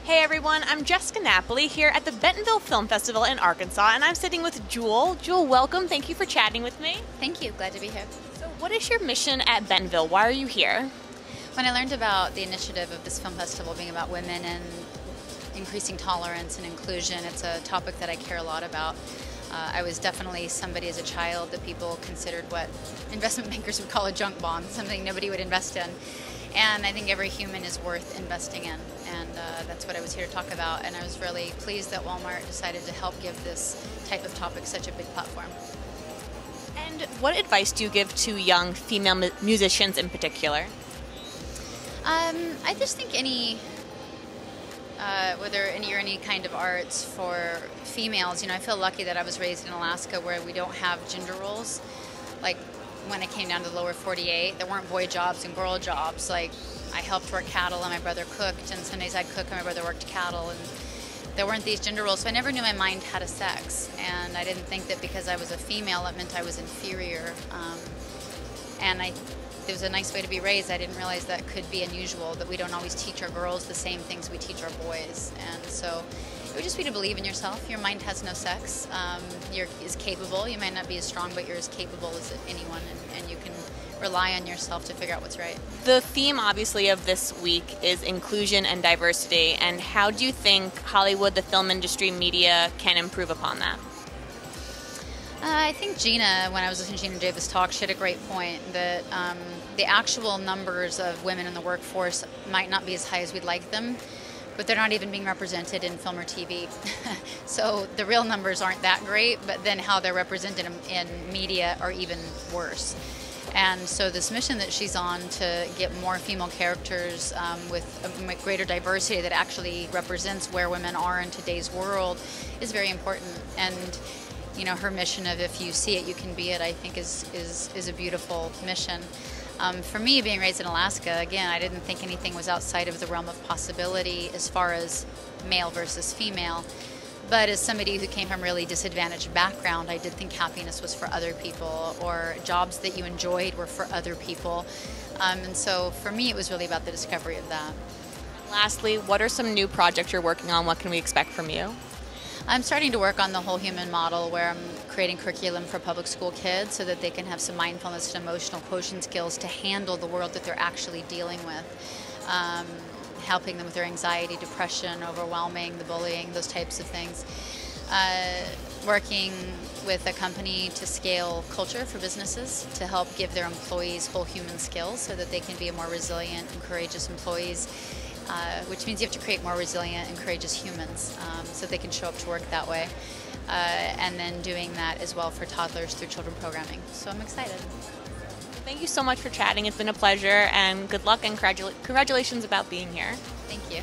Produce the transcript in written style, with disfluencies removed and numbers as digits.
Hey everyone, I'm Jessica Napoli here at the Bentonville Film Festival in Arkansas, and I'm sitting with Jewel. Jewel, welcome. Thank you for chatting with me. Thank you. Glad to be here. So what is your mission at Bentonville? Why are you here? When I learned about the initiative of this film festival being about women and increasing tolerance and inclusion, it's a topic that I care a lot about. I was definitely somebody as a child that people considered what investment bankers would call a junk bond, something nobody would invest in. And I think every human is worth investing in, and that's what I was here to talk about. And I was really pleased that Walmart decided to help give this type of topic such a big platform. And what advice do you give to young female musicians in particular? I just think whether any kind of arts for females, I feel lucky that I was raised in Alaska where we don't have gender roles. Like when I came down to the lower 48, there weren't boy jobs and girl jobs. Like I helped work cattle and my brother cooked, and Sundays I'd cook and my brother worked cattle, and there weren't these gender roles. So I never knew my mind had a sex, and I didn't think that because I was a female it meant I was inferior. It was a nice way to be raised. I didn't realize that could be unusual, that we don't always teach our girls the same things we teach our boys. And so it would just be to believe in yourself. Your mind has no sex. You're as capable. You might not be as strong, but you're as capable as anyone, and you can rely on yourself to figure out what's right. The theme, obviously, of this week is inclusion and diversity. And how do you think Hollywood, the film industry, media can improve upon that? I think Gina, when I was listening to Gina Davis talk, she had a great point that the actual numbers of women in the workforce might not be as high as we'd like them, but they're not even being represented in film or TV. So the real numbers aren't that great, but then how they're represented in media are even worse. And so this mission that she's on to get more female characters with a greater diversity that actually represents where women are in today's world is very important. And her mission of if you see it, you can be it, I think is a beautiful mission. For me, being raised in Alaska, again, I didn't think anything was outside of the realm of possibility as far as male versus female. But as somebody who came from a really disadvantaged background, I did think happiness was for other people, or jobs that you enjoyed were for other people. And so for me, it was really about the discovery of that. Lastly, what are some new projects you're working on? What can we expect from you? I'm starting to work on the whole human model, where I'm creating curriculum for public school kids so that they can have some mindfulness and emotional quotient skills to handle the world that they're actually dealing with, helping them with their anxiety, depression, overwhelming, the bullying, those types of things. Working with a company to scale culture for businesses to help give their employees whole human skills so that they can be a more resilient and courageous employees. Which means you have to create more resilient and courageous humans so they can show up to work that way. And then doing that as well for toddlers through children programming. So I'm excited. Thank you so much for chatting. It's been a pleasure, and good luck and congratulations about being here. Thank you.